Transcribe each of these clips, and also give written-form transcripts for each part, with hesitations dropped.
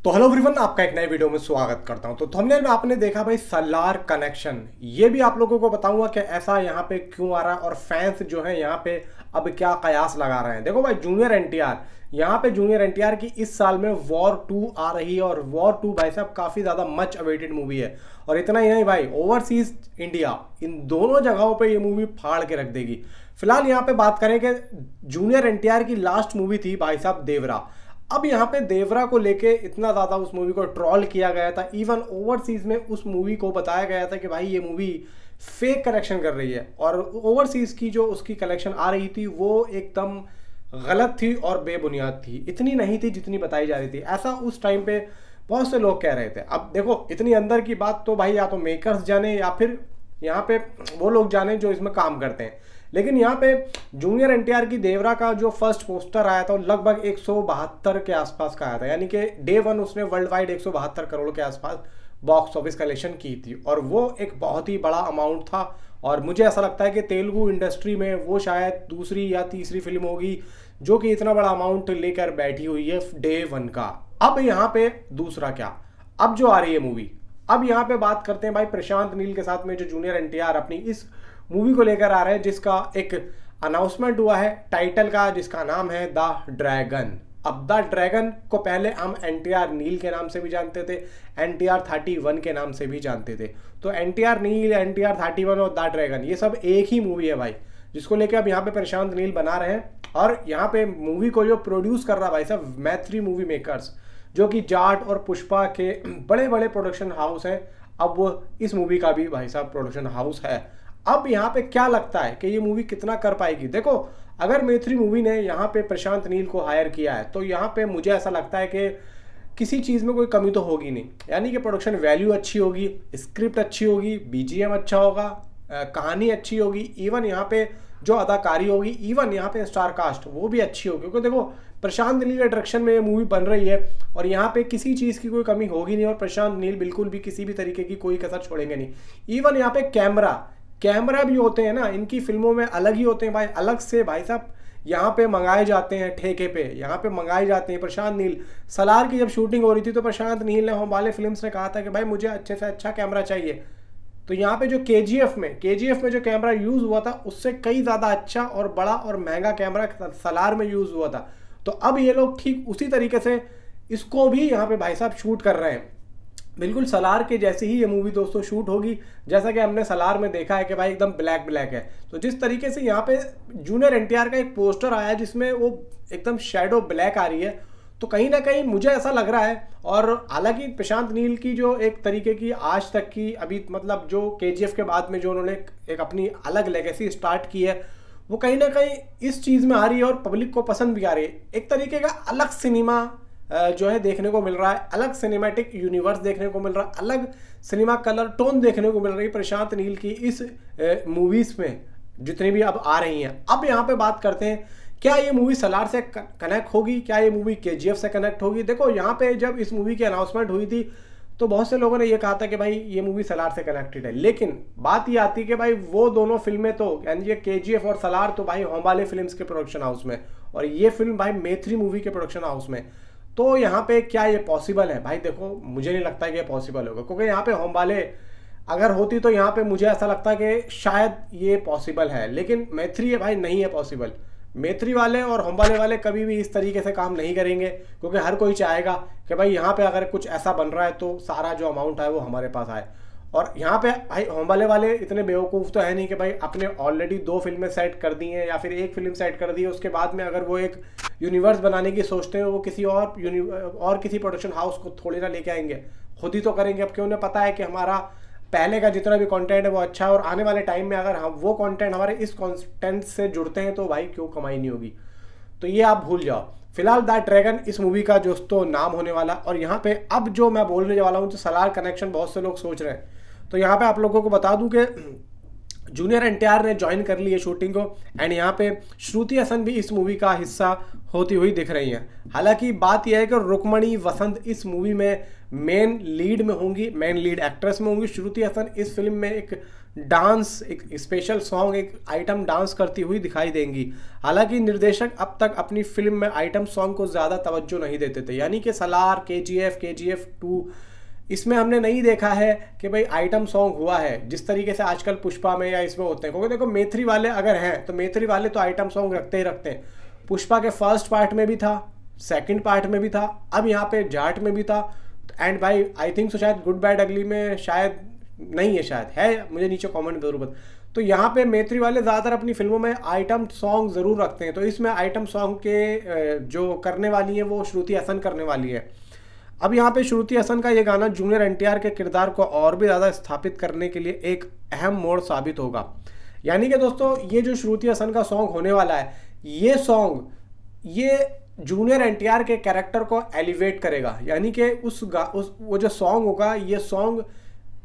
तो hello everyone, आपका एक नए वीडियो में स्वागत करता हूं। तो थंबनेल में आपने देखा भाई सलार कनेक्शन, ये भी आप लोगों को बताऊंगा कि ऐसा यहाँ पे क्यों आ रहा है और फैंस जो है यहाँ पे अब क्या कयास लगा रहे हैं। देखो भाई, जूनियर एनटीआर, यहाँ पे जूनियर एनटीआर की इस साल में वॉर 2 आ रही है और वॉर 2 भाई साहब काफ़ी ज़्यादा मच अवेटेड मूवी है। और इतना ही नहीं भाई, ओवरसीज इंडिया इन दोनों जगहों पे ये मूवी फाड़ के रख देगी। फिलहाल यहाँ पे बात करें कि जूनियर एनटीआर की लास्ट मूवी थी भाई साहब देवरा। अब यहाँ पे देवरा को लेके इतना ज़्यादा उस मूवी को ट्रॉल किया गया था, इवन ओवरसीज़ में उस मूवी को बताया गया था कि भाई ये मूवी फेक कलेक्शन कर रही है। और ओवरसीज़ की जो उसकी कलेक्शन आ रही थी वो एकदम गलत थी और बेबुनियाद थी, इतनी नहीं थी जितनी बताई जा रही थी। ऐसा उस टाइम पे बहुत से लोग कह रहे थे। अब देखो, इतनी अंदर की बात तो भाई या तो मेकर्स जाने या फिर यहाँ पे वो लोग जाने जो इसमें काम करते हैं। लेकिन यहाँ पे जूनियर एनटीआर की देवरा का जो फर्स्ट पोस्टर आया था लगभग 172 के आसपास का आया था, यानी कि डे वन उसने वर्ल्ड वाइड 172 करोड़ के आसपास बॉक्स ऑफिस कलेक्शन की थी और वो एक बहुत ही बड़ा अमाउंट था। और मुझे ऐसा लगता है कि तेलुगु इंडस्ट्री में वो शायद दूसरी या तीसरी फिल्म होगी जो कि इतना बड़ा अमाउंट लेकर बैठी हुई है डे वन का। अब यहाँ पे दूसरा क्या, अब जो आ रही है मूवी, अब यहाँ पे बात करते हैं भाई प्रशांत नील के साथ में जो जूनियर एनटीआर अपनी इस मूवी को लेकर आ रहे हैं, जिसका एक अनाउंसमेंट हुआ है टाइटल का, जिसका नाम है द ड्रैगन। अब द ड्रैगन को पहले हम एनटीआर नील के नाम से भी जानते थे, एनटीआर 31 के नाम से भी जानते थे। तो एनटीआर नील, एनटीआर 31 और द ड्रैगन ये सब एक ही मूवी है भाई, जिसको लेकर अब यहाँ पे प्रशांत नील बना रहे हैं। और यहाँ पे मूवी को जो प्रोड्यूस कर रहा है भाई साहब मैत्री मूवी मेकर्स, जो कि जाट और पुष्पा के बड़े बड़े प्रोडक्शन हाउस हैं। अब वो इस मूवी का भी भाई साहब प्रोडक्शन हाउस है। अब यहाँ पे क्या लगता है कि ये मूवी कितना कर पाएगी? देखो, अगर मैत्री मूवी ने यहाँ पे प्रशांत नील को हायर किया है तो यहाँ पे मुझे ऐसा लगता है कि किसी चीज़ में कोई कमी तो होगी नहीं, यानी कि प्रोडक्शन वैल्यू अच्छी होगी, स्क्रिप्ट अच्छी होगी, बीजीएम अच्छा होगा, कहानी अच्छी होगी, इवन यहाँ पे जो अदाकारी होगी, इवन यहाँ पे स्टार कास्ट वो भी अच्छी होगी। क्योंकि देखो, प्रशांत नील के डायरेक्शन में ये मूवी बन रही है और यहाँ पे किसी चीज़ की कोई कमी होगी नहीं और प्रशांत नील बिल्कुल भी किसी भी तरीके की कोई कसर छोड़ेंगे नहीं। इवन यहाँ पे कैमरा भी होते हैं ना, इनकी फिल्मों में अलग ही होते हैं भाई, अलग से भाई साहब यहाँ पे मंगाए जाते हैं, ठेके पे यहाँ पे मंगाए जाते हैं। प्रशांत नील, सलार की जब शूटिंग हो रही थी तो प्रशांत नील ने हम वाले फिल्म्स ने कहा था कि भाई मुझे अच्छे से अच्छा कैमरा चाहिए। तो यहाँ पे जो केजीएफ में जो कैमरा यूज़ हुआ था उससे कई ज़्यादा अच्छा और बड़ा और महंगा कैमरा सलार में यूज़ हुआ था। तो अब ये लोग ठीक उसी तरीके से इसको भी यहाँ पे भाई साहब शूट कर रहे हैं। बिल्कुल सलार के जैसी ही ये मूवी दोस्तों शूट होगी, जैसा कि हमने सलार में देखा है कि भाई एकदम ब्लैक ब्लैक है। तो जिस तरीके से यहाँ पे जूनियर एनटीआर का एक पोस्टर आया है जिसमें वो एकदम शैडो ब्लैक आ रही है, तो कहीं ना कहीं मुझे ऐसा लग रहा है। और हालांकि प्रशांत नील की जो एक तरीके की आज तक की अभी मतलब जो केजीएफ के बाद में जो उन्होंने एक अपनी अलग लेगेसी स्टार्ट की है, वो कहीं ना कहीं इस चीज़ में आ रही है और पब्लिक को पसंद भी आ रही है। एक तरीके का अलग सिनेमा जो है देखने को मिल रहा है, अलग सिनेमैटिक यूनिवर्स देखने को मिल रहा है, अलग सिनेमा कलर टोन देखने को मिल रही है प्रशांत नील की इस मूवीज़ में जितनी भी अब आ रही हैं। अब यहाँ पे बात करते हैं, क्या ये मूवी सलार से कनेक्ट होगी, क्या ये मूवी केजीएफ से कनेक्ट होगी? देखो, यहाँ पे जब इस मूवी की अनाउंसमेंट हुई थी तो बहुत से लोगों ने ये कहा था कि भाई ये मूवी सलार से कनेक्टेड है। लेकिन बात ये आती है कि भाई वो दोनों फिल्में तो यानी ये केजीएफ और सलार तो भाई होमबाले फिल्म्स के प्रोडक्शन हाउस में, और ये फिल्म भाई मैत्री मूवी के प्रोडक्शन हाउस में। तो यहाँ पे क्या ये पॉसिबल है? भाई देखो, मुझे नहीं लगता कि ये पॉसिबल होगा, क्योंकि यहाँ पे होमबाले अगर होती तो यहाँ पे मुझे ऐसा लगता है कि शायद ये पॉसिबल है, लेकिन मैत्री है भाई नहीं है पॉसिबल। मैत्री वाले और होमबाले वाले कभी भी इस तरीके से काम नहीं करेंगे, क्योंकि हर कोई चाहेगा कि भाई यहाँ पे अगर कुछ ऐसा बन रहा है तो सारा जो अमाउंट है वो हमारे पास आए। और यहाँ पे भाई होमबाले वाले इतने बेवकूफ़ तो है नहीं कि भाई अपने ऑलरेडी 2 फिल्में सेट कर दी हैं या फिर एक फिल्म सेट कर दी है, उसके बाद में अगर वो एक यूनिवर्स बनाने की सोचते हैं वो किसी और किसी प्रोडक्शन हाउस को थोड़ी ना लेके आएंगे, खुद ही तो करेंगे। अब क्यों, उन्हें पता है कि हमारा पहले का जितना भी कंटेंट है वो अच्छा है और आने वाले टाइम में अगर हम वो कंटेंट हमारे इस कंटेंट से जुड़ते हैं तो भाई क्यों कमाई नहीं होगी। तो ये आप भूल जाओ। फिलहाल द ड्रैगन इस मूवी का दोस्तों नाम होने वाला। और यहाँ पे अब जो मैं बोलने वाला हूँ तो सलार कनेक्शन बहुत से लोग सोच रहे हैं, तो यहाँ पे आप लोगों को बता दूं कि जूनियर एनटीआर ने ज्वाइन कर ली है शूटिंग को। एंड यहाँ पे श्रुति हसन भी इस मूवी का हिस्सा होती हुई दिख रही हैं। हालांकि बात यह है कि रुक्मणी वसंत इस मूवी में मेन लीड में होंगी, मेन लीड एक्ट्रेस में होंगी। श्रुति हसन इस फिल्म में एक डांस, एक स्पेशल सॉन्ग, एक आइटम डांस करती हुई दिखाई देंगी। हालांकि निर्देशक अब तक अपनी फिल्म में आइटम सॉन्ग को ज़्यादा तवज्जो नहीं देते थे, यानी कि सलार, KGF 2, इसमें हमने नहीं देखा है कि भाई आइटम सॉन्ग हुआ है जिस तरीके से आजकल पुष्पा में या इसमें होते हैं। क्योंकि देखो मेथरी वाले अगर हैं तो मेथरी वाले तो आइटम सॉन्ग रखते ही रखते हैं। पुष्पा के फर्स्ट पार्ट में भी था, सेकंड पार्ट में भी था, अब यहाँ पे जाट में भी था। एंड भाई आई थिंक सो शायद गुड बैड अगली में शायद नहीं है, शायद है, मुझे नीचे कॉमेंट जरूर बता। तो यहाँ पे मेथरी वाले ज़्यादातर अपनी फिल्मों में आइटम सॉन्ग ज़रूर रखते हैं। तो इसमें आइटम सॉन्ग के जो करने वाली है वो श्रुति हसन करने वाली है। अब यहाँ पे श्रुति हसन का ये गाना जूनियर एनटीआर के किरदार को और भी ज़्यादा स्थापित करने के लिए एक अहम मोड़ साबित होगा। यानी कि दोस्तों ये जो श्रुति हसन का सॉन्ग होने वाला है, ये सॉन्ग ये जूनियर एनटीआर के कैरेक्टर को एलिवेट करेगा। यानी कि वो जो सॉन्ग होगा, ये सॉन्ग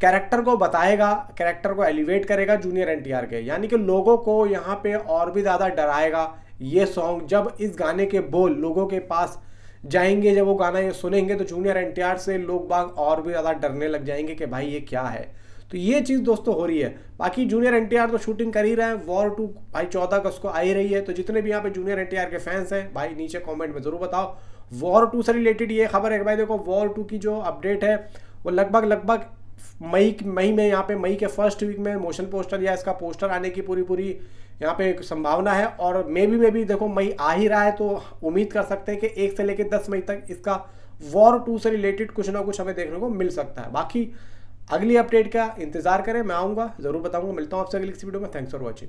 कैरेक्टर को बताएगा, कैरेक्टर को एलिवेट करेगा जूनियर एनटीआर के। यानी कि लोगों को यहाँ पे और भी ज़्यादा डराएगा ये सॉन्ग। जब इस गाने के बोल लोगों के पास जाएंगे, जब वो गाना ये सुनेंगे, तो जूनियर एनटीआर से लोग बाग और भी ज़्यादा डरने लग जाएंगे कि भाई ये क्या है। तो ये चीज़ दोस्तों हो रही है। बाकी जूनियर एनटीआर तो शूटिंग कर ही रहे हैं, वॉर 2 भाई 14 अगस्त को आ ही रही है। तो जितने भी यहाँ पे जूनियर एनटीआर के फैंस हैं भाई नीचे कमेंट में ज़रूर बताओ। वॉर 2 से रिलेटेड ये खबर है कि भाई देखो वॉर 2 की जो अपडेट है वो लगभग मई में, यहाँ पे मई के फर्स्ट वीक में मोशन पोस्टर या इसका पोस्टर आने की पूरी यहाँ पे एक संभावना है। और मे भी देखो मई आ ही रहा है, तो उम्मीद कर सकते हैं कि 1 से लेकर 10 मई तक इसका वॉर 2 से रिलेटेड कुछ ना कुछ हमें देखने को मिल सकता है। बाकी अगली अपडेट का इंतजार करें, मैं आऊँगा, ज़रूर बताऊँगा। मिलता हूँ आपसे अगली किसी वीडियो में। Thanks for watching.